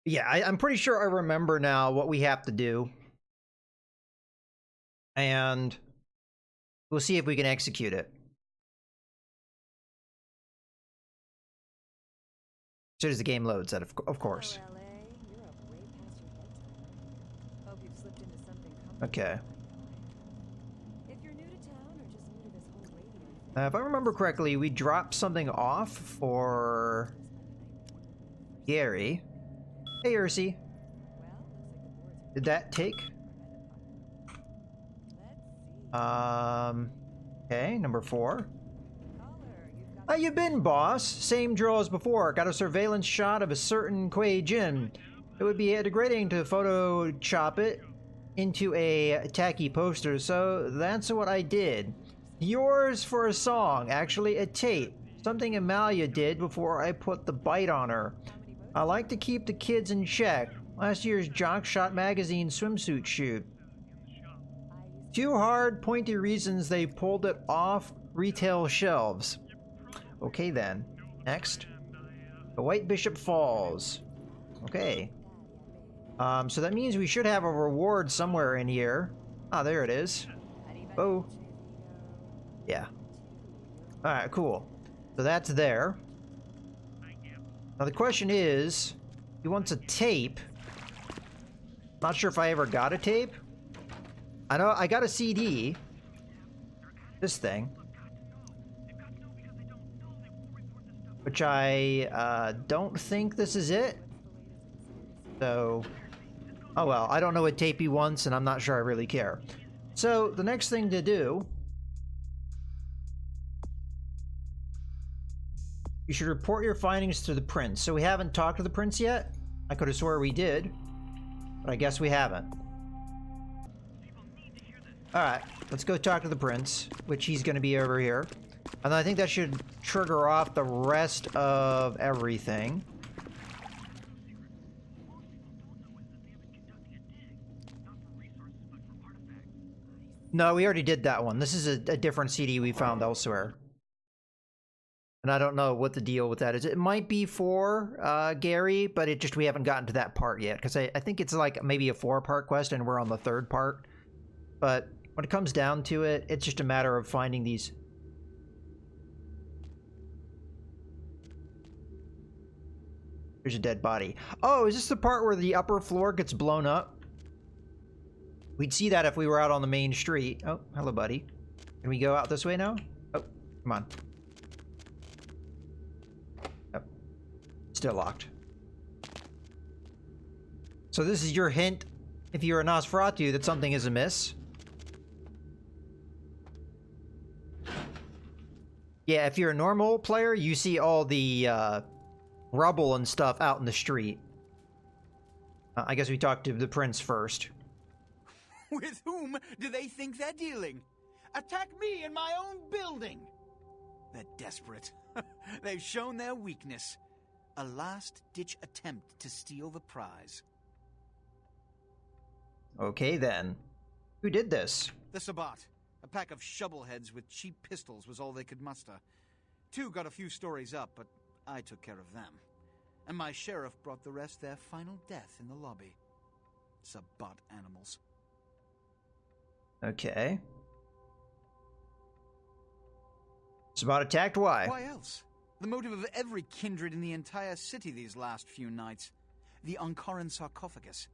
Yeah, I'm pretty sure I remember now what we have to do. And we'll see if we can execute it. As soon as the game loads, that of course. Okay. If I remember correctly, we dropped something off for Gary. Hey, Ursi. Did that take? Okay, number 4. How you been, boss? Same drill as before. Got a surveillance shot of a certain Kuei Jin. It would be degrading to Photoshop it into a tacky poster, so that's what I did. Yours for a song, actually a tape. Something Amalia did before I put the bite on her. I like to keep the kids in check. Last year's Jockshot magazine swimsuit shoot. 2 hard, pointy reasons they pulled it off retail shelves. Okay then. Next. The White Bishop Falls. Okay. So that means we should have a reward somewhere in here. Ah, there it is. Oh. Yeah. Alright, cool. So that's there. Now the question is, he wants a tape. Not sure if I ever got a tape. I know I got a CD. This thing. Which I don't think this is it. So, oh well, I don't know what tape he wants, and I'm not sure I really care. So, the next thing to do... You should report your findings to the prince. So we haven't talked to the prince yet? I could have swore we did. But I guess we haven't. Alright, let's go talk to the prince, which he's going to be over here. And I think that should trigger off the rest of everything. No, we already did that one. This is a different CD we found elsewhere. And I don't know what the deal with that is. It might be for Gary, but we haven't gotten to that part yet. Because I think it's like maybe a 4-part quest and we're on the 3rd part. But when it comes down to it, it's just a matter of finding these... There's a dead body. Oh, is this the part where the upper floor gets blown up? We'd see that if we were out on the main street. Oh, hello, buddy. Can we go out this way now? Oh, come on. Yep. Still locked. So this is your hint, if you're a Nosferatu, that something is amiss. Yeah, if you're a normal player, you see all the rubble and stuff out in the street. I guess we talked to the prince first. With whom do they think they're dealing? Attack me in my own building! They're desperate. They've shown their weakness. A last-ditch attempt to steal the prize. Okay, then. Who did this? The Sabbat. A pack of shovelheads with cheap pistols was all they could muster. 2 got a few stories up, but I took care of them. And my sheriff brought the rest their final death in the lobby. Sabbat animals. Okay. Sabbat attacked, why? Why else? The motive of every kindred in the entire city these last few nights. The Ankaran sarcophagus.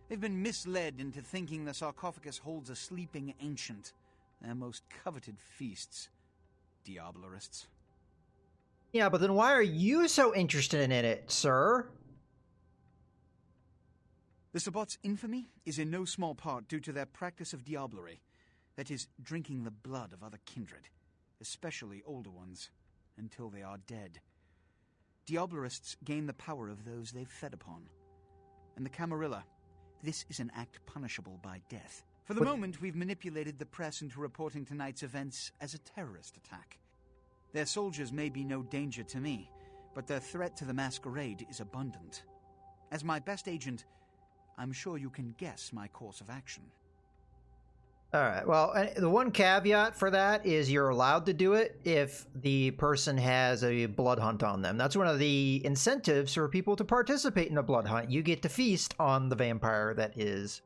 They've been misled into thinking the sarcophagus holds a sleeping ancient. Their most coveted feasts. Diablerists. Yeah, but then why are you so interested in it, sir? The Sabbat's infamy is in no small part due to their practice of diablerie. That is, drinking the blood of other kindred, especially older ones, until they are dead. Diablerists gain the power of those they've fed upon. And the Camarilla, this is an act punishable by death. For the moment, we've manipulated the press into reporting tonight's events as a terrorist attack. Their soldiers may be no danger to me, but their threat to the Masquerade is abundant. As my best agent, I'm sure you can guess my course of action. Alright, well, the one caveat for that is you're allowed to do it if the person has a blood hunt on them. That's one of the incentives for people to participate in a blood hunt. You get to feast on the vampire that is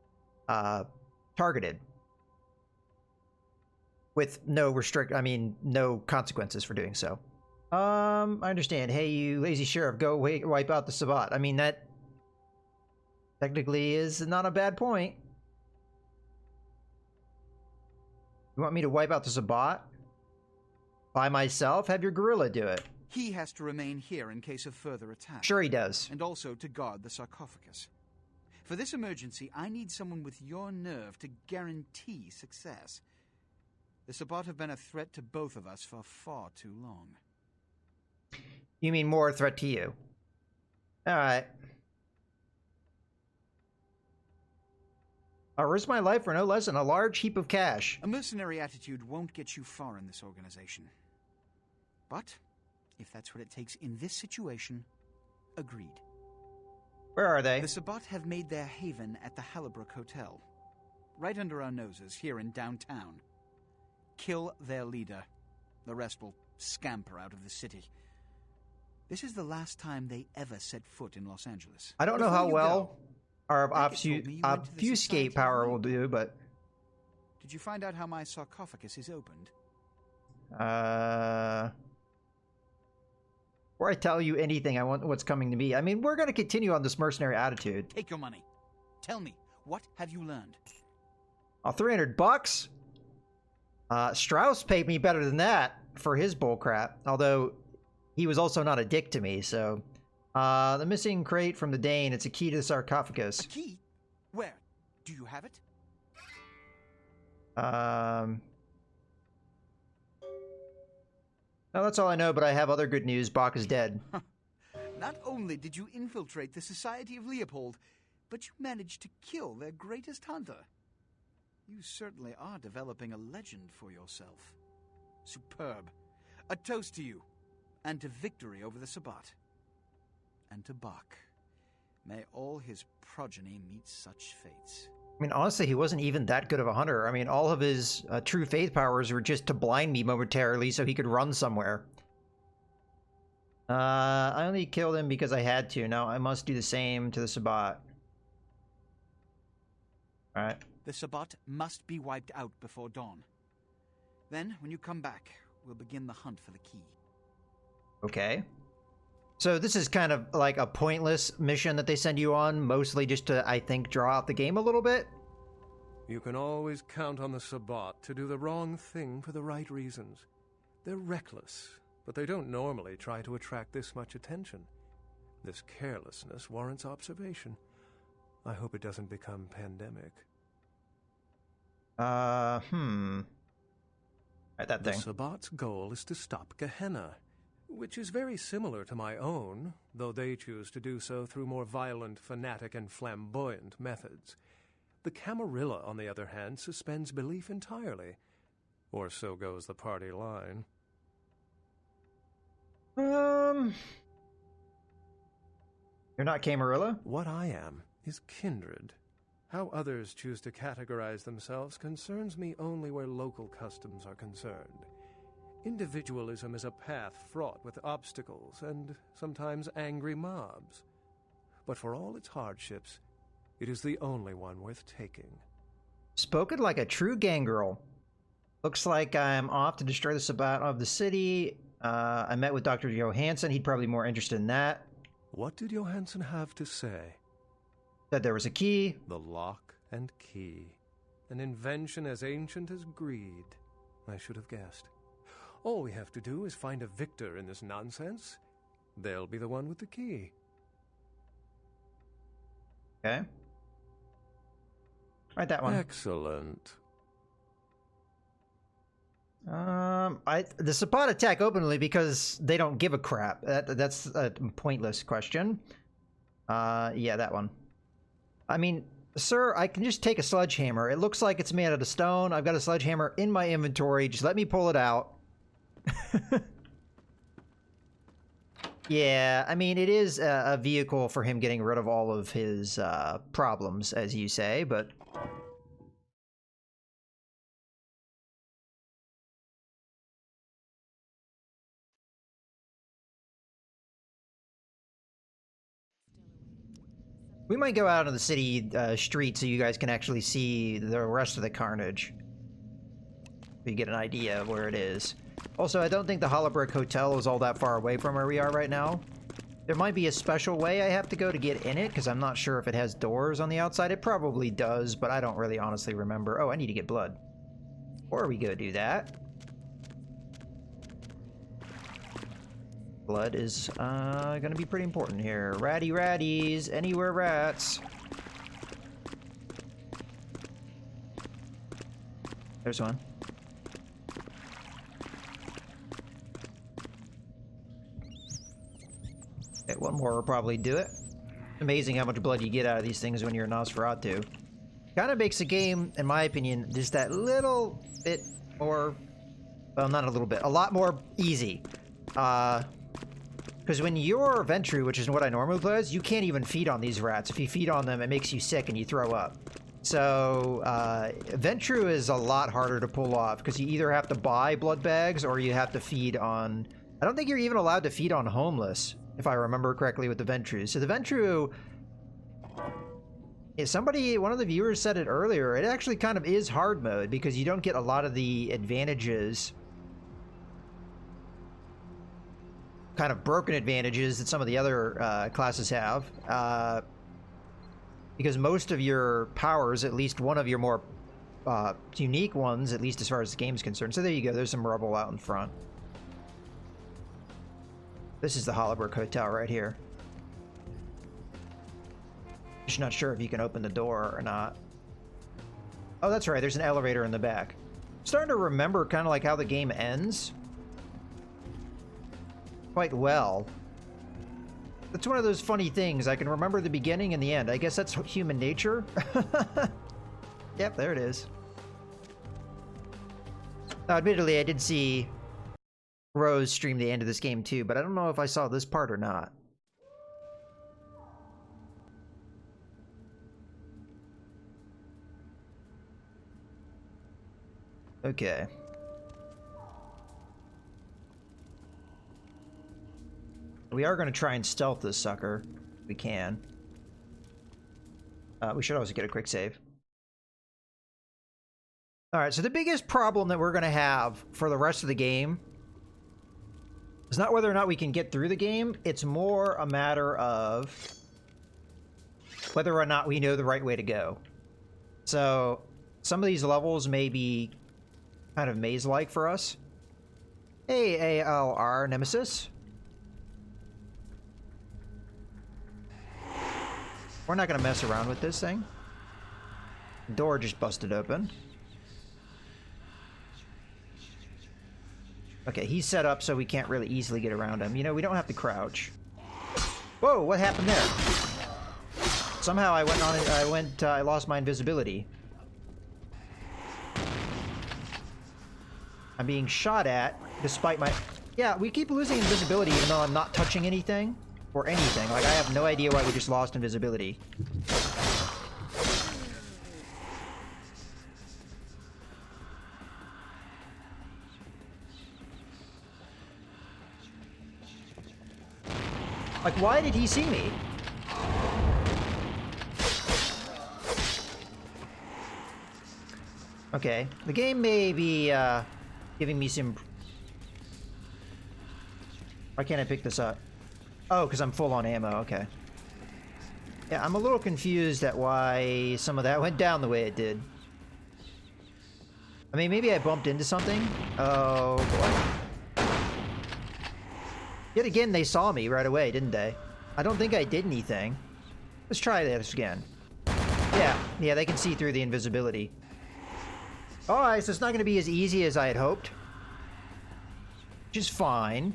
targeted. With no no consequences for doing so. I understand. Hey, you lazy sheriff, go wipe out the Sabbat. I mean, that technically is not a bad point. You want me to wipe out the Sabbat? By myself? Have your gorilla do it. He has to remain here in case of further attack. Sure he does. And also to guard the sarcophagus. For this emergency, I need someone with your nerve to guarantee success. The Sabbat have been a threat to both of us for far too long. You mean more a threat to you? Alright. I'll risk my life for no less than a large heap of cash. A mercenary attitude won't get you far in this organization. But, if that's what it takes in this situation, agreed. Where are they? The Sabbat have made their haven at the Hallibrook Hotel. Right under our noses, here in downtown. Kill their leader. The rest will scamper out of the city. This is the last time they ever set foot in Los Angeles. I don't know how well our obfuscate power will do, but... Did you find out how my sarcophagus is opened? Before I tell you anything, I want what's coming to me. I mean, we're going to continue on this mercenary attitude. Take your money. Tell me, what have you learned? Oh, $300? Strauss paid me better than that for his bullcrap, although he was also not a dick to me, so... the missing crate from the Dane, it's a key to the sarcophagus. A key? Where? Do you have it? No, that's all I know, but I have other good news. Bach is dead. Not only did you infiltrate the Society of Leopold, but you managed to kill their greatest hunter. You certainly are developing a legend for yourself. Superb. A toast to you, and to victory over the Sabbat. And to Bach. May all his progeny meet such fates. I mean, honestly, he wasn't even that good of a hunter. I mean, all of his true faith powers were just to blind me momentarily so he could run somewhere. I only killed him because I had to. Now I must do the same to the Sabbat. Alright. The Sabbat must be wiped out before dawn. Then, when you come back, we'll begin the hunt for the key. Okay. So this is kind of like a pointless mission that they send you on, mostly just to, I think, draw out the game a little bit. You can always count on the Sabbat to do the wrong thing for the right reasons. They're reckless, but they don't normally try to attract this much attention. This carelessness warrants observation. I hope it doesn't become pandemic. Right, that thing. The Sabbat's goal is to stop Gehenna, which is very similar to my own, though they choose to do so through more violent, fanatic, and flamboyant methods. The Camarilla, on the other hand, suspends belief entirely. Or so goes the party line. You're not Camarilla? What I am is kindred. How others choose to categorize themselves concerns me only where local customs are concerned. Individualism is a path fraught with obstacles and sometimes angry mobs. But for all its hardships, it is the only one worth taking. Spoken like a true gangrel. Looks like I'm off to destroy the Sabbat of the city. I met with Dr. Johansson. He'd probably be more interested in that. What did Johansson have to say? Said there was a key. The lock and key. An invention as ancient as greed. I should have guessed. All we have to do is find a victor in this nonsense. They'll be the one with the key. Okay. Write that one. Excellent. The Sabbat attack openly because they don't give a crap. That's a pointless question. Yeah, that one. I mean, sir, I can just take a sledgehammer. It looks like it's made out of stone. I've got a sledgehammer in my inventory. Just let me pull it out. Yeah, I mean, it is a vehicle for him getting rid of all of his problems, as you say, but We might go out on the city street so you guys can actually see the rest of the carnage. So you get an idea of where it is. Also, I don't think the Hollow Brick Hotel is all that far away from where we are right now. There might be a special way I have to go to get in it, because I'm not sure if it has doors on the outside. It probably does, but I don't really honestly remember. Oh, I need to get blood. Or we go do that. Blood is gonna be pretty important here. Ratty ratties, anywhere rats. There's one. Okay, one more will probably do it. Amazing how much blood you get out of these things when you're a Nosferatu. Kind of makes the game, in my opinion, just that little bit more, well, not a little bit, a lot more easy. Because when you're Ventru, which is what I normally play as, you can't even feed on these rats. If you feed on them, it makes you sick and you throw up. So, Ventru is a lot harder to pull off, because you either have to buy blood bags or you have to feed on... I don't think you're even allowed to feed on homeless, if I remember correctly with the Ventru. So the Ventru... one of the viewers said it earlier, it actually kind of is hard mode, because you don't get a lot of the advantages... kind of broken advantages that some of the other classes have. Because most of your powers, at least one of your more unique ones, at least as far as the game's concerned. So there you go, there's some rubble out in front. This is the Hollow Brick Hotel right here. Just not sure if you can open the door or not. Oh, that's right, there's an elevator in the back. I'm starting to remember kind of like how the game ends quite well. That's one of those funny things. I can remember the beginning and the end. I guess that's human nature. Yep, there it is. Now, admittedly, I did see Rose stream the end of this game too, but I don't know if I saw this part or not. Okay. We are going to try and stealth this sucker. We can. We should always get a quick save. Alright, so the biggest problem that we're going to have for the rest of the game is not whether or not we can get through the game. It's more a matter of whether or not we know the right way to go. So, some of these levels may be kind of maze-like for us. Hey, ALR Nemesis. We're not going to mess around with this thing. The door just busted open. Okay, he's set up so we can't really easily get around him. You know, we don't have to crouch. Whoa, what happened there? Somehow I lost my invisibility. I'm being shot at despite my... Yeah, we keep losing invisibility even though I'm not touching anything. Or anything. Like, I have no idea why we just lost invisibility. Like, why did he see me? Okay. The game may be, giving me some... Why can't I pick this up? Oh, because I'm full on ammo, okay. Yeah, I'm a little confused at why some of that went down the way it did. I mean, maybe I bumped into something? Oh, boy. Yet again, they saw me right away, didn't they? I don't think I did anything. Let's try this again. Yeah, they can see through the invisibility. Alright, so it's not going to be as easy as I had hoped. Which is fine.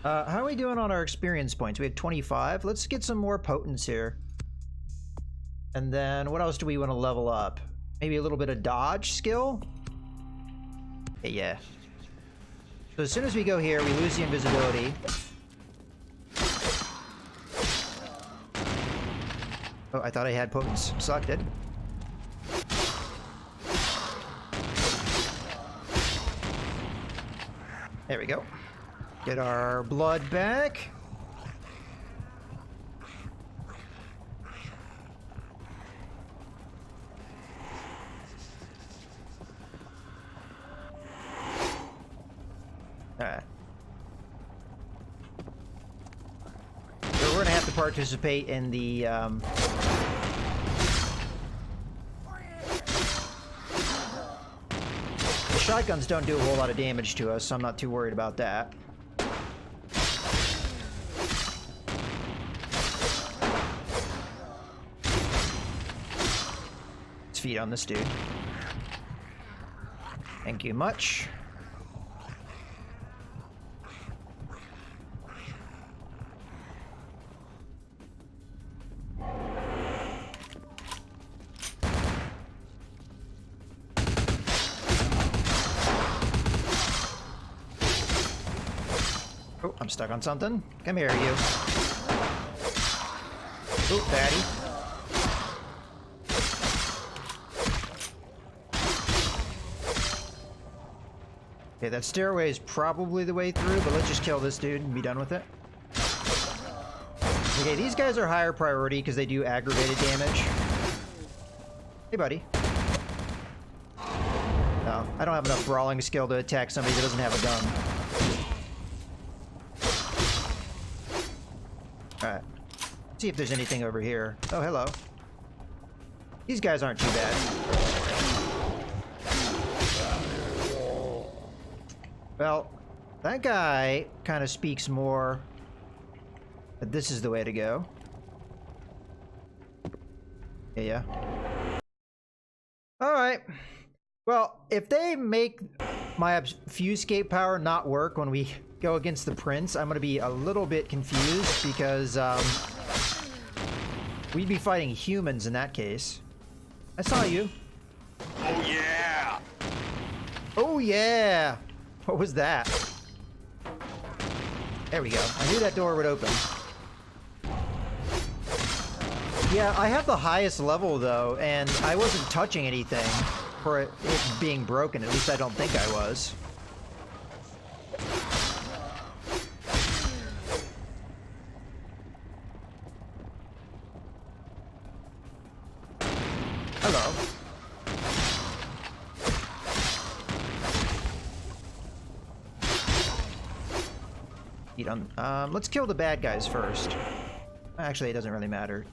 How are we doing on our experience points? We have 25. Let's get some more potence here. And then what else do we want to level up? Maybe a little bit of dodge skill? Yeah. So as soon as we go here, we lose the invisibility. Oh, I thought I had potence. Sucked it. There we go. Get our blood back. have to participate in the shotguns don't do a whole lot of damage to us, so I'm not too worried about that. Let's feed on this dude. Thank you much. Oh, I'm stuck on something. Come here, you. Oh, baddie. Okay, that stairway is probably the way through, but let's just kill this dude and be done with it. Okay, these guys are higher priority because they do aggravated damage. Hey, buddy. No, I don't have enough brawling skill to attack somebody that doesn't have a gun. Alright. See if there's anything over here. Oh, hello. These guys aren't too bad. Well, that guy kind of speaks more that this is the way to go. Yeah. Alright. Well, if they make my fusescape power not work when we go against the prince, I'm going to be a little bit confused because we'd be fighting humans in that case. I saw you. Oh yeah! Oh yeah! What was that? There we go. I knew that door would open. Yeah, I have the highest level though, and I wasn't touching anything for it being broken. At least I don't think I was. Hello. Let's kill the bad guys first. Actually, it doesn't really matter.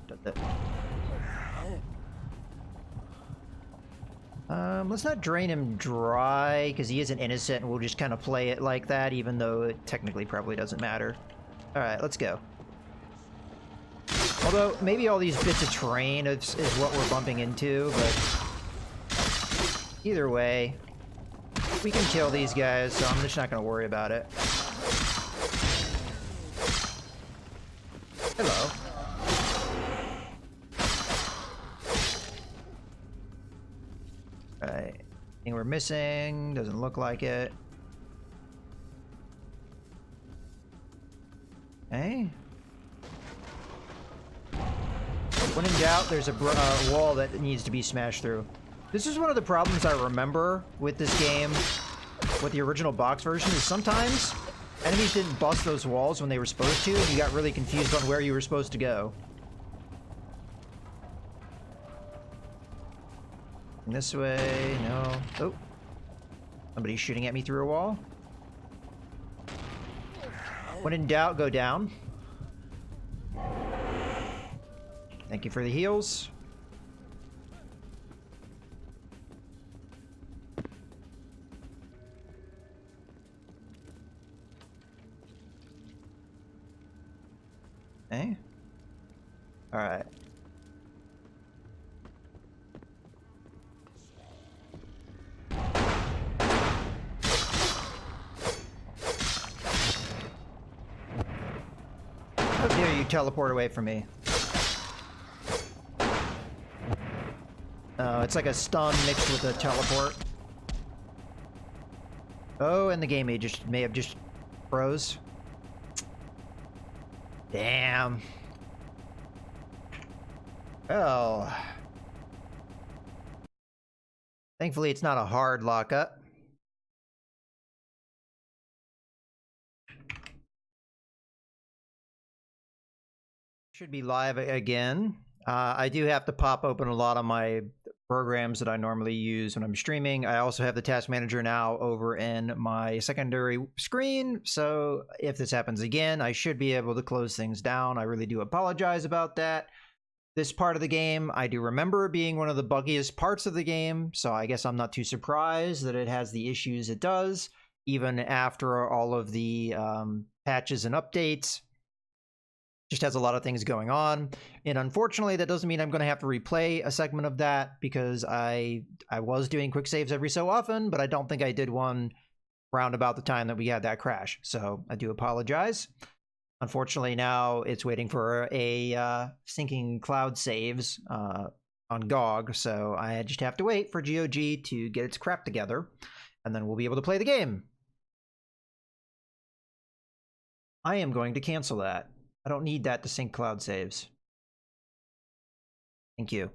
Let's not drain him dry, because he isn't innocent, and we'll just kind of play it like that, even though it technically probably doesn't matter. Alright, let's go. Although, maybe all these bits of terrain is what we're bumping into, but either way, we can kill these guys, so I'm just not going to worry about it. Hello. Alright. Anything we're missing? Doesn't look like it. Okay. When in doubt, there's a wall that needs to be smashed through. This is one of the problems I remember with this game, with the original box version, is sometimes enemies didn't bust those walls when they were supposed to, and you got really confused on where you were supposed to go. This way, no. Oh. Somebody's shooting at me through a wall. When in doubt, go down. Thank you for the heals. Okay. All right. How dare you teleport away from me? It's like a stun mixed with a teleport. Oh, and the game may have just froze. Damn. Well. Thankfully, it's not a hard lockup. Should be live again. I do have to pop open a lot of my programs that I normally use when I'm streaming. I also have the task manager now over in my secondary screen, so if this happens again, I should be able to close things down. I really do apologize about that. This part of the game, I do remember being one of the buggiest parts of the game, so I guess I'm not too surprised that it has the issues it does, even after all of the patches and updates. Just has a lot of things going on, and unfortunately that doesn't mean I'm going to have to replay a segment of that, because I was doing quick saves every so often, but I don't think I did one around about the time that we had that crash, so I do apologize. Unfortunately now it's waiting for a syncing cloud saves on GOG, so I just have to wait for GOG to get its crap together, and then we'll be able to play the game. I am going to cancel that. I don't need that to sync cloud saves. Thank you.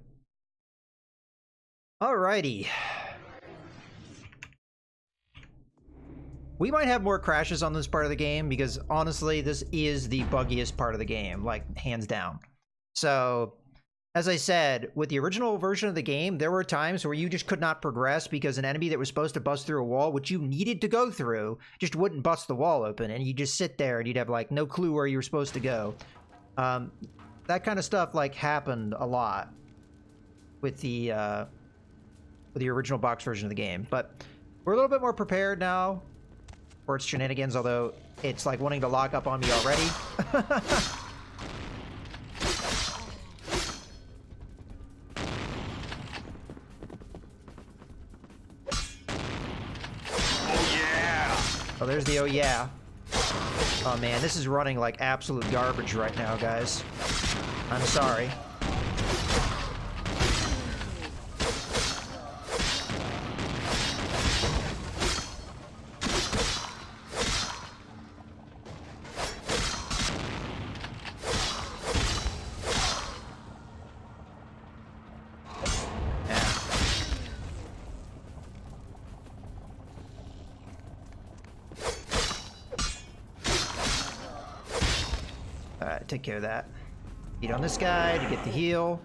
Alrighty. We might have more crashes on this part of the game, because honestly, this is the buggiest part of the game, like hands down. So, as I said, with the original version of the game, there were times where you just could not progress because an enemy that was supposed to bust through a wall, which you needed to go through, just wouldn't bust the wall open, and you just sit there and you'd have like no clue where you were supposed to go. That kind of stuff like happened a lot with the original box version of the game, but we're a little bit more prepared now for its shenanigans, although it's like wanting to lock up on me already. Oh, there's the oh yeah. Oh man, this is running like absolute garbage right now, guys. I'm sorry. Take care of that. Beat on this guy to get the heal.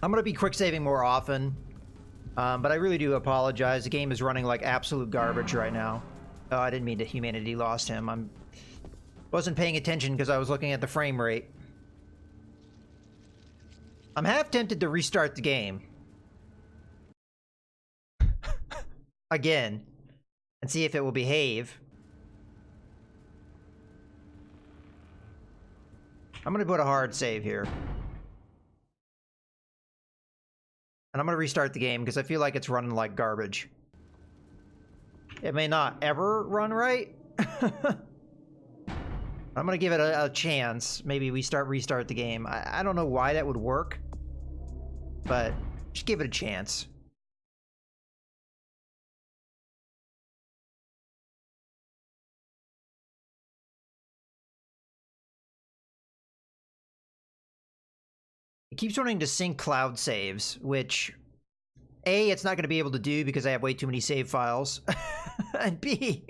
I'm gonna be quick saving more often, but I really do apologize. The game is running like absolute garbage right now. Oh, I didn't mean to humanity lost him. Wasn't paying attention because I was looking at the frame rate. I'm half tempted to restart the game again and see if it will behave. I'm going to put a hard save here. And I'm going to restart the game because I feel like it's running like garbage. It may not ever run right. I'm going to give it a chance. Maybe we restart the game. I don't know why that would work, but just give it a chance. It keeps wanting to sync cloud saves, which A, it's not going to be able to do because I have way too many save files, and B,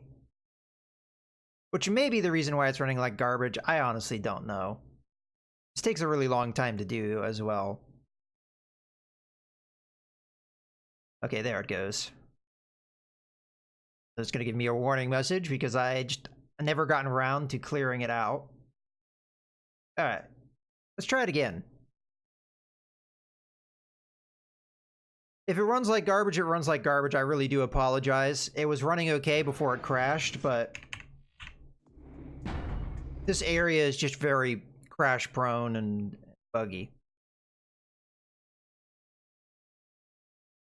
which may be the reason why it's running like garbage. I honestly don't know. This takes a really long time to do as well. Okay, there it goes. It's going to give me a warning message because I never gotten around to clearing it out. Alright, let's try it again. If it runs like garbage, it runs like garbage. I really do apologize. It was running okay before it crashed, but this area is just very crash prone and buggy.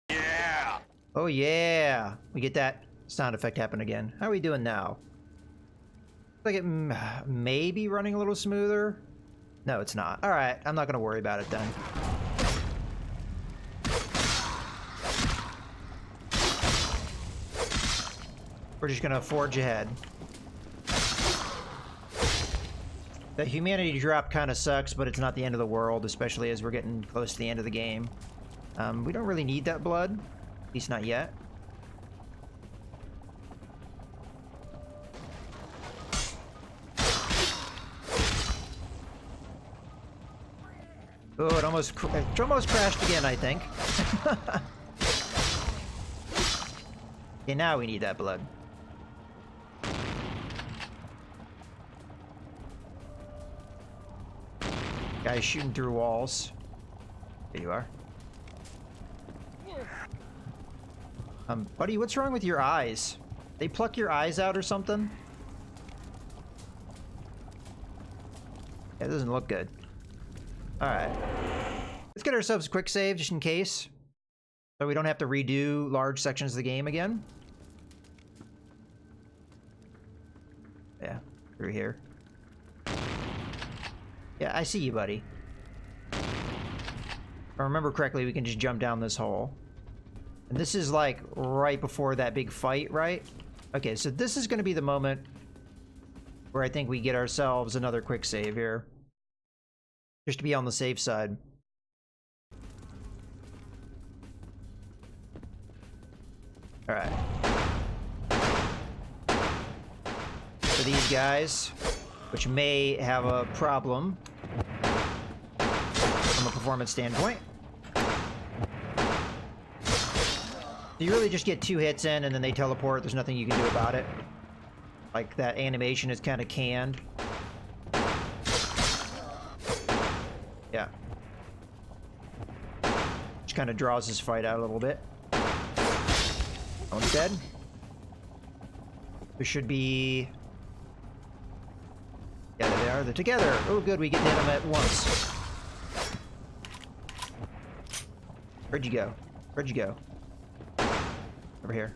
Yeah! Oh yeah! We get that sound effect happen again. How are we doing now? Like it may be running a little smoother. No, it's not. Alright, I'm not going to worry about it then. We're just gonna forge ahead. The humanity drop kind of sucks, but it's not the end of the world, especially as we're getting close to the end of the game. We don't really need that blood, at least not yet. Oh, it almost crashed again, I think. Okay, now we need that blood. Guys shooting through walls. There you are. Buddy, what's wrong with your eyes? They pluck your eyes out or something? Yeah, it doesn't look good. Alright. Let's get ourselves a quick save just in case. So we don't have to redo large sections of the game again. Yeah, through here. Yeah, I see you, buddy. If I remember correctly, we can just jump down this hole. And this is like right before that big fight, right? Okay, so this is going to be the moment where I think we get ourselves another quick save here. Just to be on the safe side. Alright. For these guys, which may have a problem from a performance standpoint. You really just get 2 hits in and then they teleport. There's nothing you can do about it. Like, that animation is kind of canned. Yeah. Which kind of draws this fight out a little bit. One's dead. There should be... Yeah, there they are. They're together. Oh, good. We get to hit them at once. Where'd you go? Where'd you go? Over here.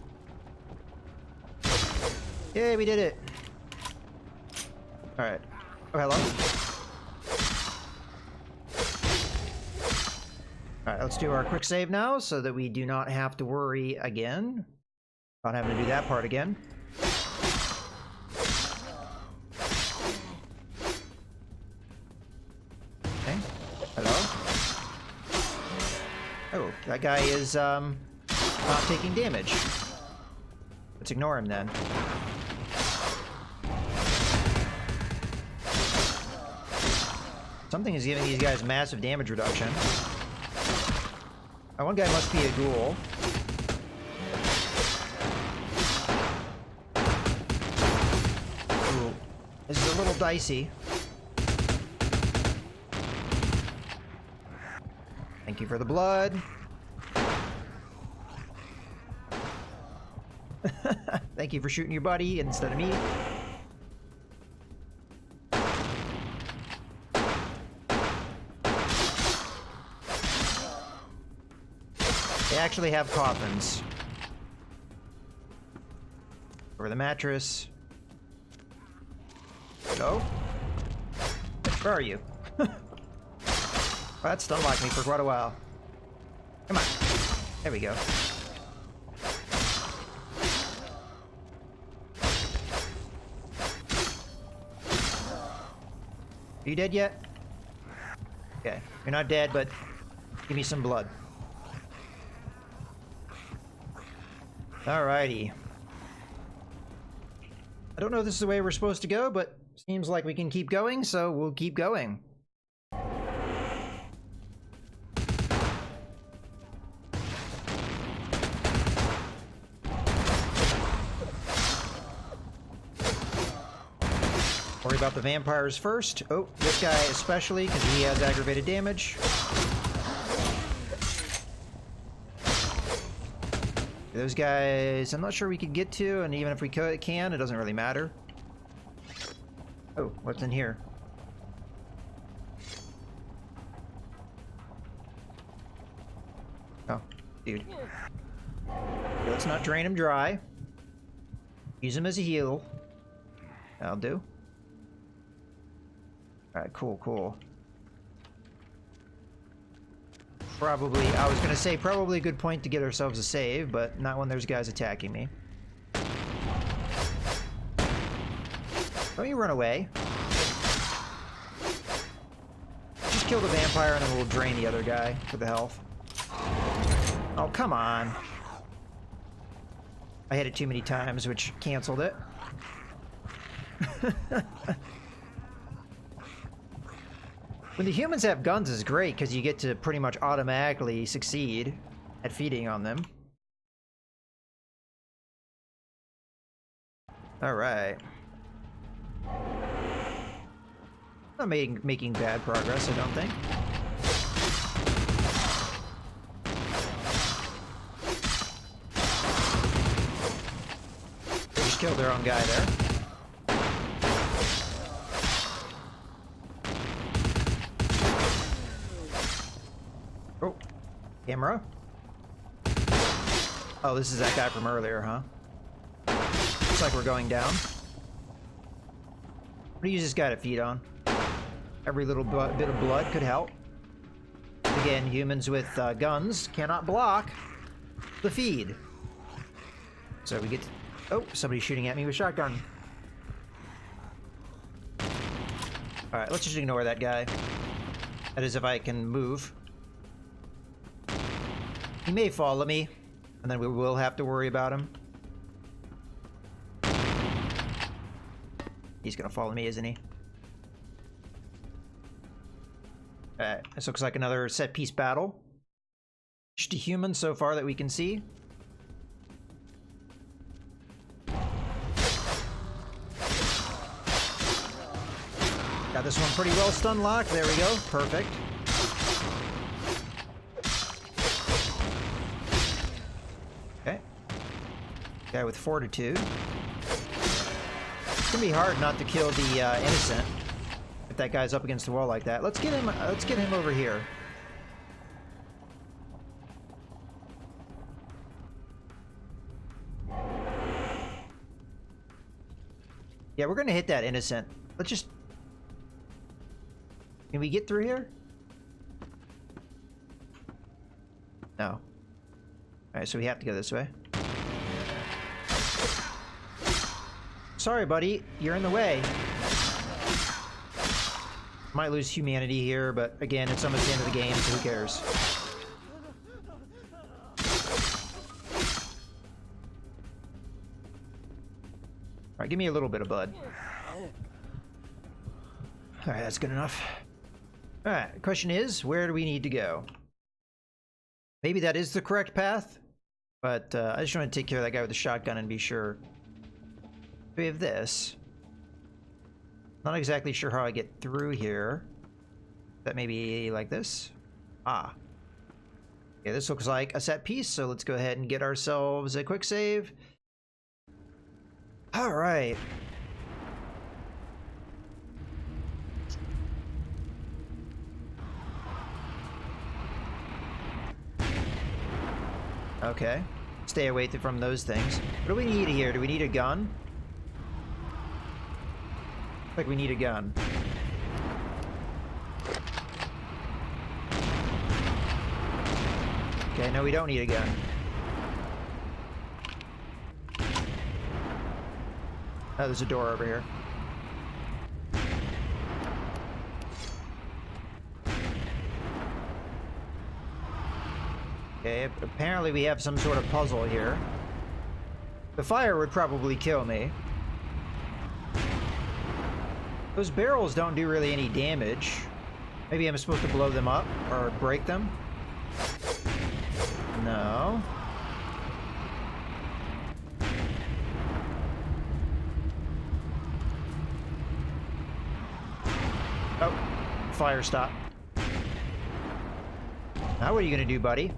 Yay, we did it. Alright. Oh, hello. Alright, let's do our quick save now so that we do not have to worry again about having to do that part again. Okay. Hello. Oh, that guy is, not taking damage. Let's ignore him then. Something is giving these guys massive damage reduction. Oh, one guy must be a ghoul. Ooh. This is a little dicey. Thank you for the blood. Thank you for shooting your buddy instead of me. They actually have coffins. Over the mattress. Hello? Where are you? Well, that stun locked me for quite a while. Come on. There we go. Are you dead yet? Okay. You're not dead, but give me some blood. Alrighty. I don't know if this is the way we're supposed to go, but seems like we can keep going, so we'll keep going. Worry about the vampires first. Oh, this guy especially, because he has aggravated damage. Those guys, I'm not sure we could get to, and even if we can, it doesn't really matter. Oh, what's in here? Oh, dude. Okay, let's not drain him dry. Use him as a heal. That'll do. Alright, cool, cool. Probably, I was gonna say, probably a good point to get ourselves a save, but not when there's guys attacking me. Don't you run away. Just kill the vampire and then we'll drain the other guy for the health. Oh, come on. I hit it too many times, which canceled it. When the humans have guns is great because you get to pretty much automatically succeed at feeding on them. Alright. Not making bad progress, I don't think. They just killed their own guy there. Oh, camera. Oh, this is that guy from earlier, huh? Looks like we're going down. What do you use this guy to feed on? Every little bit of blood could help. Again, humans with guns cannot block the feed. So we get to... Oh, somebody's shooting at me with a shotgun. Alright, let's just ignore that guy. That is if I can move. He may follow me, and then we will have to worry about him. He's gonna follow me, isn't he? Alright, this looks like another set-piece battle. Just a human so far that we can see. Got this one pretty well stun locked. There we go. Perfect. Okay. Guy with fortitude. It's gonna be hard not to kill the innocent if that guy's up against the wall like that. Let's get him. Let's get him over here. Yeah, we're gonna hit that innocent. Let's just. Can we get through here? No. Alright, so we have to go this way. Sorry, buddy. You're in the way. Might lose humanity here, but again, it's almost the end of the game, so who cares? Alright, give me a little bit of blood. Alright, that's good enough. Alright, the question is, where do we need to go? Maybe that is the correct path, but I just want to take care of that guy with the shotgun and be sure. We have this. Not exactly sure how I get through here. That may be like this. Ah. Okay, this looks like a set piece, so let's go ahead and get ourselves a quick save. Alright. Okay. Stay away from those things. What do we need here? Do we need a gun? Like we need a gun. Okay, no, we don't need a gun. Oh, there's a door over here. Okay, apparently we have some sort of puzzle here. The fire would probably kill me. Those barrels don't do really any damage. Maybe I'm supposed to blow them up or break them? No. Oh, fire stop. Now what are you gonna do, buddy?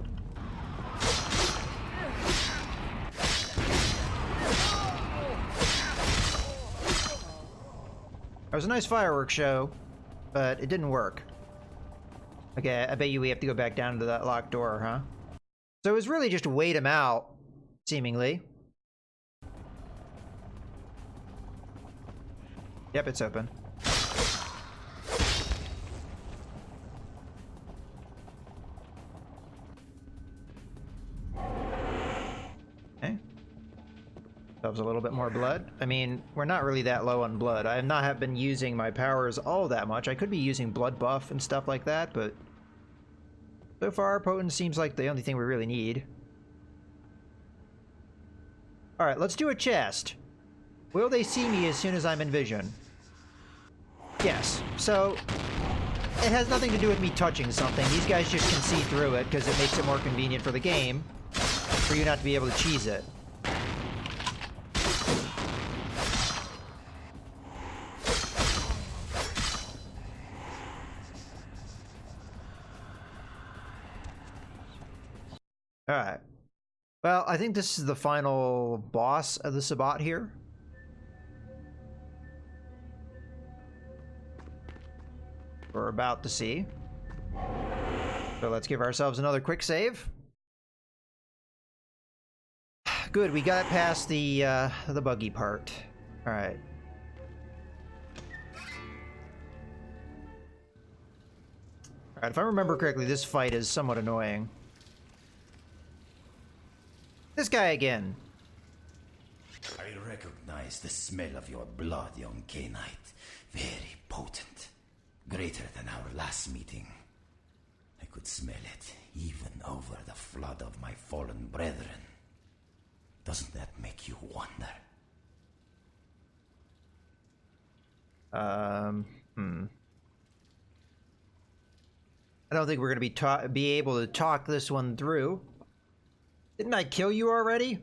It was a nice fireworks show, but it didn't work. Okay, I bet you we have to go back down to that locked door, huh? So it was really just to wait him out, seemingly. Yep, it's open. Okay. That was a little bit more blood. I mean, we're not really that low on blood. I have been using my powers all that much. I could be using blood buff and stuff like that, but so far, potent seems like the only thing we really need. Alright, let's do a chest. Will they see me as soon as I'm in vision? Yes. So, it has nothing to do with me touching something. These guys just can see through it because it makes it more convenient for the game for you not to be able to cheese it. Alright. Well, I think this is the final boss of the Sabbat here. We're about to see. So let's give ourselves another quick save. Good, we got past the buggy part. Alright. Alright, if I remember correctly, this fight is somewhat annoying. This guy again. I recognize the smell of your blood, young K-Knight. Very potent. Greater than our last meeting. I could smell it, even over the flood of my fallen brethren. Doesn't that make you wonder? I don't think we're gonna be able to talk this one through. Didn't I kill you already?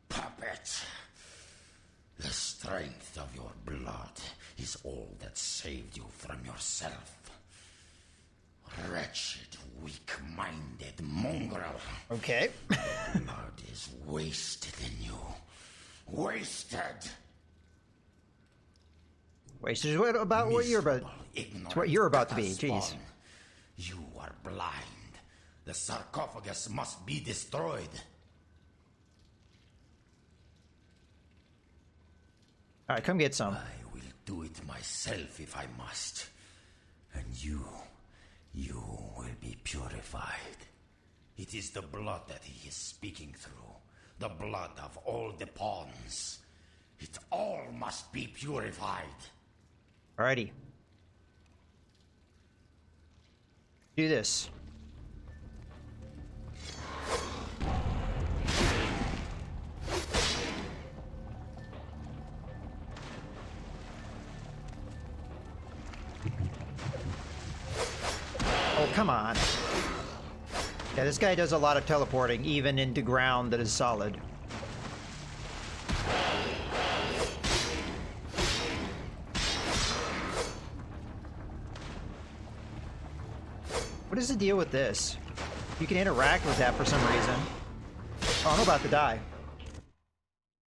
Puppet! The strength of your blood is all that saved you from yourself. Wretched, weak-minded mongrel. Okay. Blood is wasted in you. Wasted! Wasted is about what you're about. It's what you're about to be, jeez. You are blind. The sarcophagus must be destroyed. Alright, come get some. I will do it myself if I must. And you will be purified. It is the blood that he is speaking through. The blood of all the pawns. It all must be purified. Alrighty. Do this. Oh, come on. Yeah, this guy does a lot of teleporting, even into ground that is solid. What is the deal with this? You can interact with that for some reason. Oh, I'm about to die.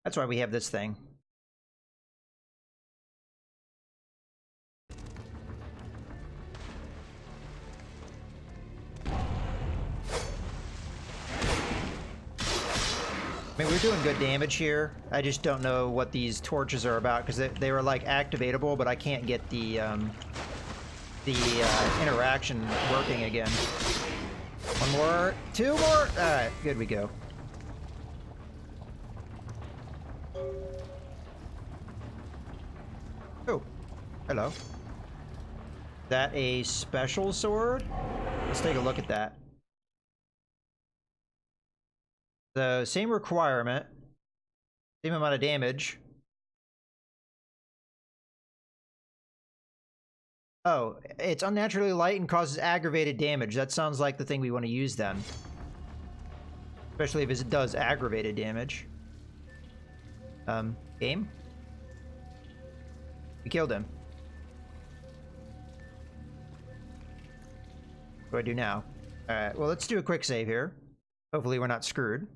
That's why we have this thing. I mean, we're doing good damage here. I just don't know what these torches are about, because they were like activatable, but I can't get the interaction working again. One more, two more. All right, good, we go. Oh, hello. Is that a special sword? Let's take a look at that. So, same requirement, same amount of damage. Oh, it's unnaturally light and causes aggravated damage. That sounds like the thing we want to use then. Especially if it does aggravated damage. Game? We killed him. What do I do now? Alright, well, let's do a quick save here. Hopefully we're not screwed.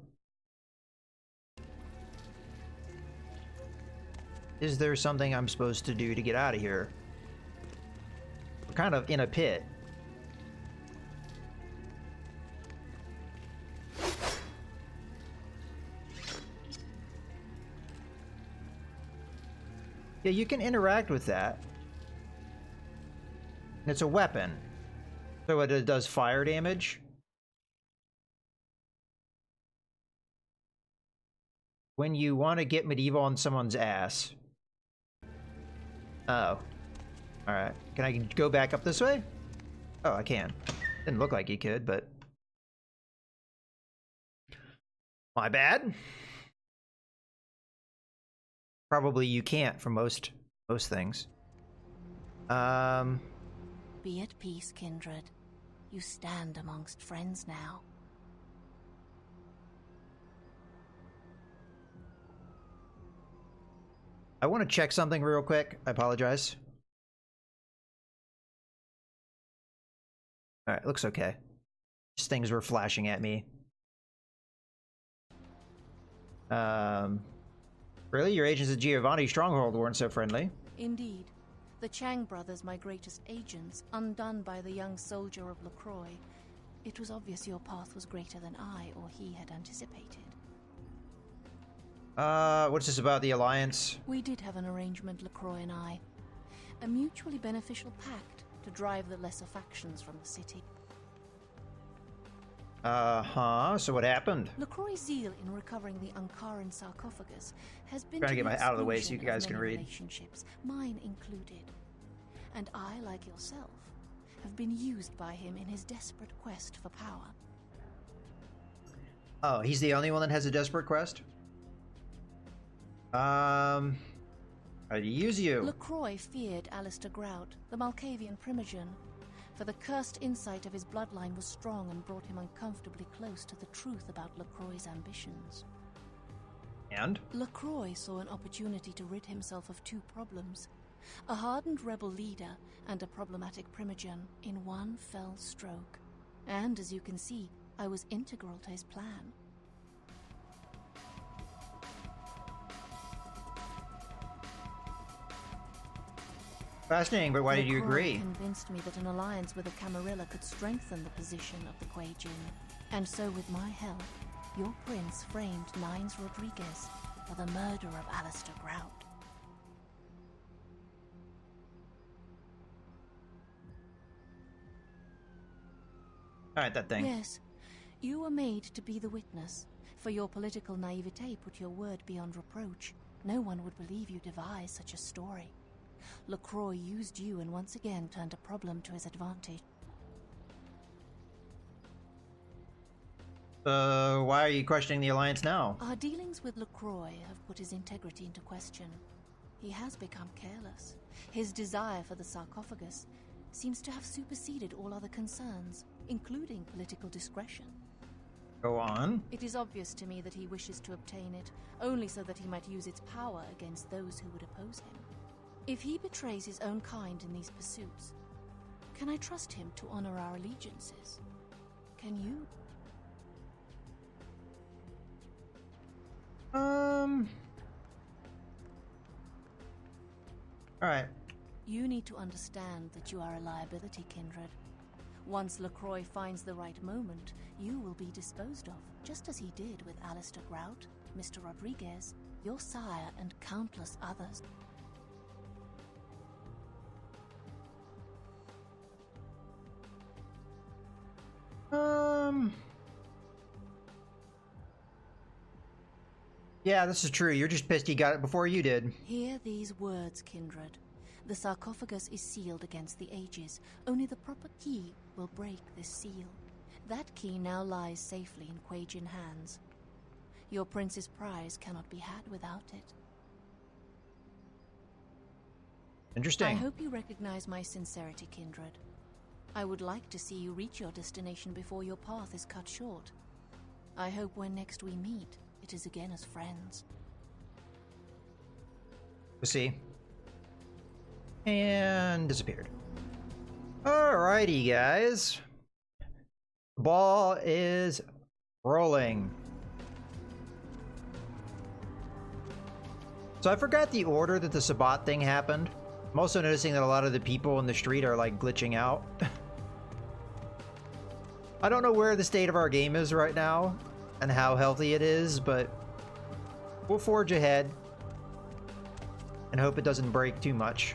Is there something I'm supposed to do to get out of here? We're kind of in a pit. Yeah, you can interact with that. It's a weapon. So it does fire damage. When you want to get medieval on someone's ass. Oh. Alright. Can I go back up this way? Oh, I can. Didn't look like you could, but... My bad. Probably you can't for most things. Be at peace, kindred. You stand amongst friends now. I want to check something real quick. I apologize. Alright, looks okay. Just things were flashing at me. Really? Your agents at Giovanni's stronghold weren't so friendly? Indeed. The Chang brothers, my greatest agents, undone by the young soldier of LaCroix. It was obvious your path was greater than I or he had anticipated. What's this about the Alliance? We did have an arrangement, LaCroix and I. A mutually beneficial pact to drive the lesser factions from the city. So what happened? LaCroix's zeal in recovering the Ankaran sarcophagus has been Trying to get the my out of the way so you exclusion of guys can many read. relationships, mine included. And I, like yourself, have been used by him in his desperate quest for power. Oh, he's the only one that has a desperate quest? I'd use you. LaCroix feared Alistair Grout, the Malkavian primogen, for the cursed insight of his bloodline was strong and brought him uncomfortably close to the truth about LaCroix's ambitions. And? LaCroix saw an opportunity to rid himself of two problems: a hardened rebel leader and a problematic primogen in one fell stroke. And as you can see, I was integral to his plan. Fascinating, but why did you LaCroix agree? convinced me that an alliance with a Camarilla could strengthen the position of the Kuei Jin. And so with my help, your prince framed Nines Rodriguez for the murder of Alistair Grout. Alright, that thing. Yes, you were made to be the witness. For your political naivete put your word beyond reproach. No one would believe you devised such a story. LaCroix used you and once again turned a problem to his advantage. Why are you questioning the Alliance now? Our dealings with LaCroix have put his integrity into question. He has become careless. His desire for the sarcophagus seems to have superseded all other concerns, including political discretion. Go on. It is obvious to me that he wishes to obtain it, only so that he might use its power against those who would oppose him. If he betrays his own kind in these pursuits, can I trust him to honor our allegiances? Can you? Alright. You need to understand that you are a liability, kindred. Once LaCroix finds the right moment, you will be disposed of, just as he did with Alistair Grout, Mr. Rodriguez, your sire, and countless others. Yeah, this is true. You're just pissed he got it before you did. Hear these words, kindred. The sarcophagus is sealed against the ages. Only the proper key will break this seal. That key now lies safely in Kuei Jin hands. Your prince's prize cannot be had without it. Interesting. I hope you recognize my sincerity, kindred. I would like to see you reach your destination before your path is cut short. I hope when next we meet, it is again as friends. We'll see. And disappeared. Alrighty, guys. The ball is rolling. So I forgot the order that the Sabbat thing happened. I'm also noticing that a lot of the people in the street are like glitching out. I don't know where the state of our game is right now and how healthy it is, but we'll forge ahead and hope it doesn't break too much.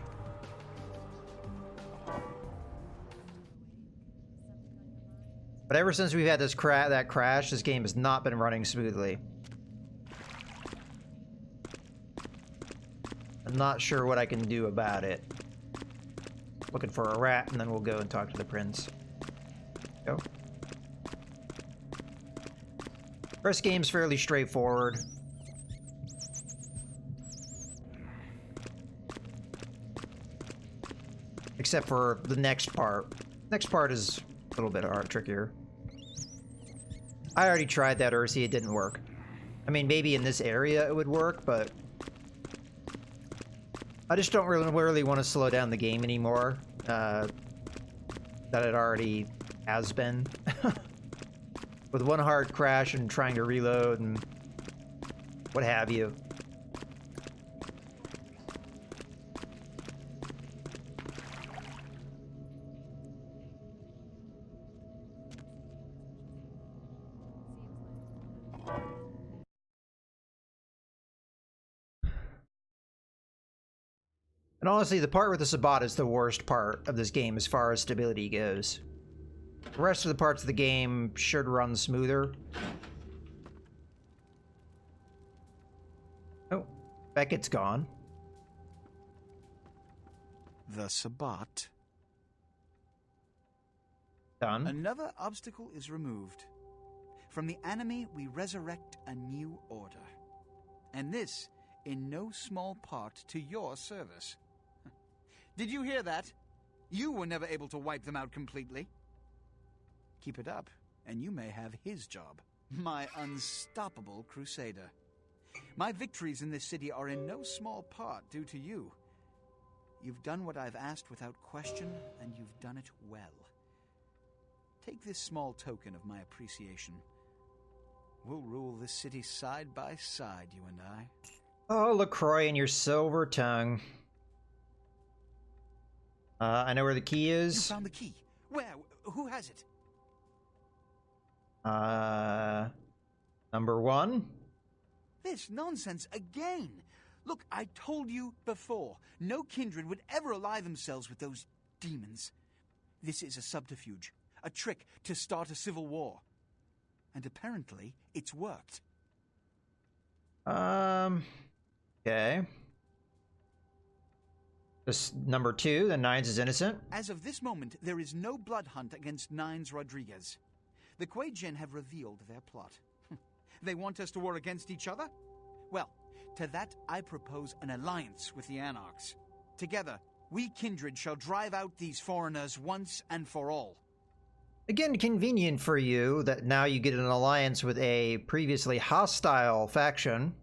But ever since we've had this that crash, this game has not been running smoothly. I'm not sure what I can do about it. Looking for a rat, and then we'll go and talk to the prince. Go. First game's fairly straightforward. except for the next part. Next part is a little bit trickier. I already tried that, Ursi. It didn't work. I mean, maybe in this area it would work, but I just don't really want to slow down the game anymore. That it already has been. With one hard crash and trying to reload and what have you. And honestly, the part with the Sabbat is the worst part of this game as far as stability goes. The rest of the parts of the game should run smoother. Oh, Beckett's gone. The Sabbat. Done. Another obstacle is removed. From the enemy, we resurrect a new order. And this, in no small part, to your service. Did you hear that? You were never able to wipe them out completely. Keep it up, and you may have his job. My unstoppable crusader. My victories in this city are in no small part due to you. You've done what I've asked without question, and you've done it well. Take this small token of my appreciation. We'll rule this city side by side, you and I. Oh, LaCroix and your silver tongue. I know where the key is. You found the key. Where? Who has it? Number 1. This nonsense again. Look, I told you before, no kindred would ever ally themselves with those demons. This is a subterfuge, a trick to start a civil war. And apparently, it's worked. Okay. This number 2, then Nines is innocent. As of this moment, there is no blood hunt against Nines Rodriguez. The Kuei-jin have revealed their plot. They want us to war against each other? Well, to that I propose an alliance with the Anarchs. Together, we kindred shall drive out these foreigners once and for all. Again, convenient for you that now you get an alliance with a previously hostile faction.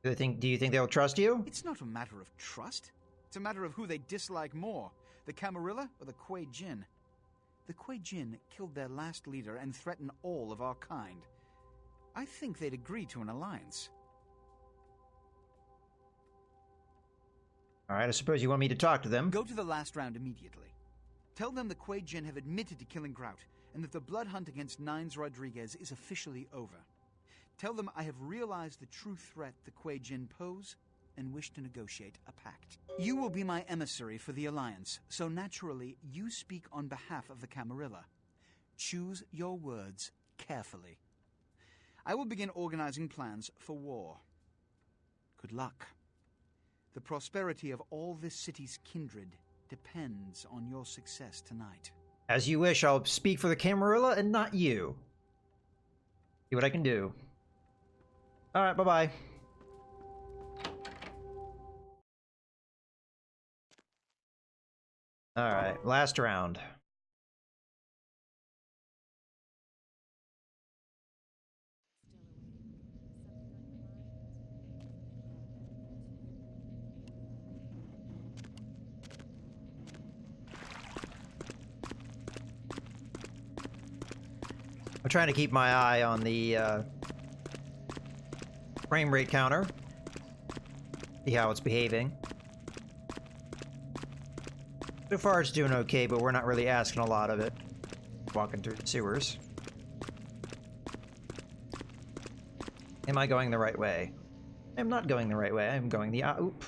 Do you think they'll trust you? It's not a matter of trust. It's a matter of who they dislike more, the Camarilla or the Kuei-jin. The Kuei-jin killed their last leader and threaten all of our kind. I think they'd agree to an alliance. All right, I suppose you want me to talk to them. Go to the last round immediately. Tell them the Kuei-jin have admitted to killing Grout, and that the blood hunt against Nines Rodriguez is officially over. Tell them I have realized the true threat the Kuei-jin pose, and wish to negotiate a pact. You will be my emissary for the alliance, so naturally you speak on behalf of the Camarilla. Choose your words carefully. I will begin organizing plans for war. Good luck. The prosperity of all this city's kindred depends on your success tonight. As you wish, I'll speak for the Camarilla and not you. See what I can do. Alright, bye-bye. Alright, last round. I'm trying to keep my eye on the frame rate counter. See how it's behaving. So far it's doing okay, but we're not really asking a lot of it. Walking through the sewers. Am I going the right way? I'm not going the right way. I'm going the oop.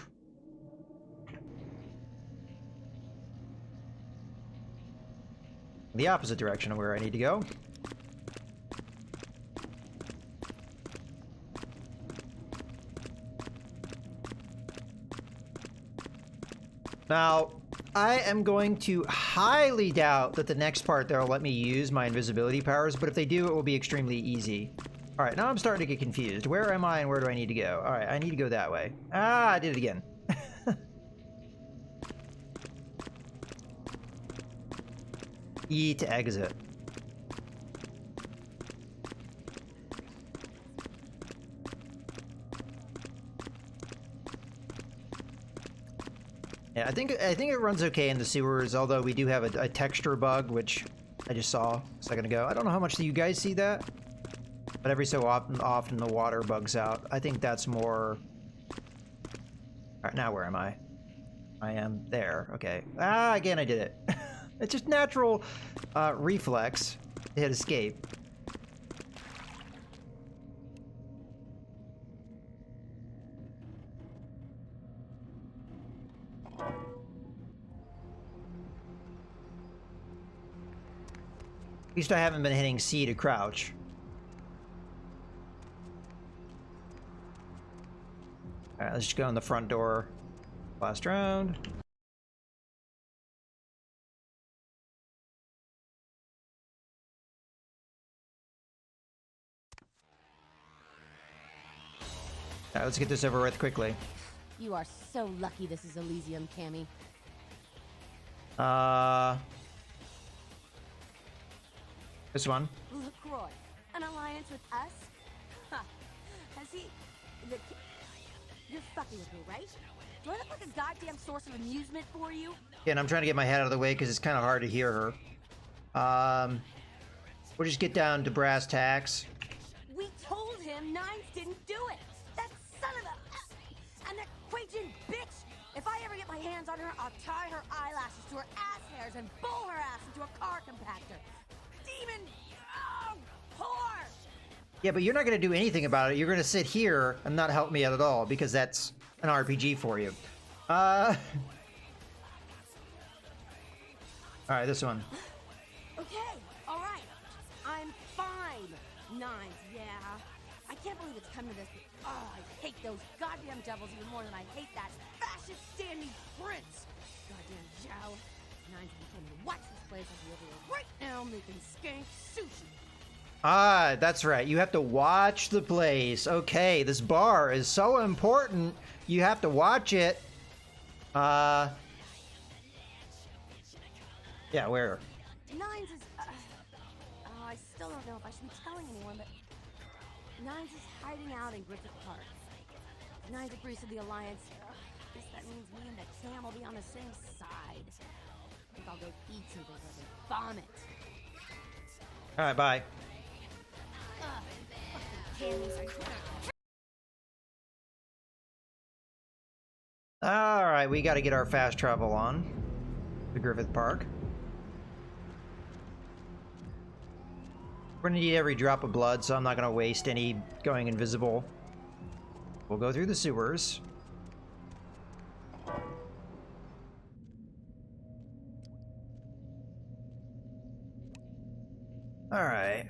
The opposite direction of where I need to go. Now, I am going to highly doubt that the next part they'll let me use my invisibility powers, but if they do, it will be extremely easy. Alright, now I'm starting to get confused. Where am I and where do I need to go? Alright, I need to go that way. Ah, I did it again. E to exit. Yeah, I think it runs okay in the sewers, although we do have a texture bug, which I just saw a second ago. I don't know how much do you guys see that, but every so often the water bugs out. I think that's more... Alright, now where am I? I am there. Okay. Ah, again I did it. It's just natural reflex to hit escape. At least I haven't been hitting C to crouch. Alright, let's just go in the front door. Last round. Alright, let's get this over with quickly. You are so lucky this is Elysium, Cammy. This one. LaCroix, an alliance with us? Huh. Has he... You're fucking with me, right? Do I look like a goddamn source of amusement for you? Again, I'm trying to get my head out of the way because it's kind of hard to hear her. We'll just get down to brass tacks. We told him Nines didn't do it! That son of a... And that Quajin bitch! If I ever get my hands on her, I'll tie her eyelashes to her ass hairs and bowl her ass into a car compactor. Demon! Oh, whore! Yeah, but you're not going to do anything about it. You're going to sit here and not help me out at all because that's an RPG for you. Alright, this one. Okay, alright. I'm fine. Nines, yeah. I can't believe it's come to this, but I hate those goddamn devils even more than I hate that fascist standing prince. Goddamn Joe. Nines will be coming to watch this place as we over here right now making skank sushi. Ah, that's right. You have to watch the place. Okay, this bar is so important. You have to watch it. Yeah, where? Nines is, I still don't know if I should be telling anyone, but Nines is hiding out in Griffith Park. Nines agrees to the alliance. I guess that means me and the Cam will be on the same side. I think I'll go eat something and vomit. Alright, bye. Alright, we gotta get our fast travel on to Griffith Park. We're gonna need every drop of blood, so I'm not gonna waste any going invisible. We'll go through the sewers. Alright.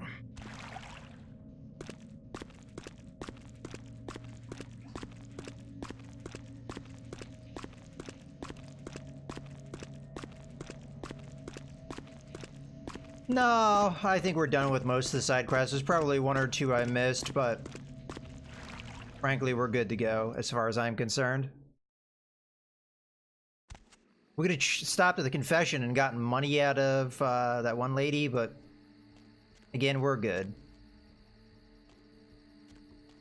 No, I think we're done with most of the side quests. There's probably one or two I missed, but frankly, we're good to go as far as I'm concerned. We could have stopped at the confession and gotten money out of that one lady, but again, we're good.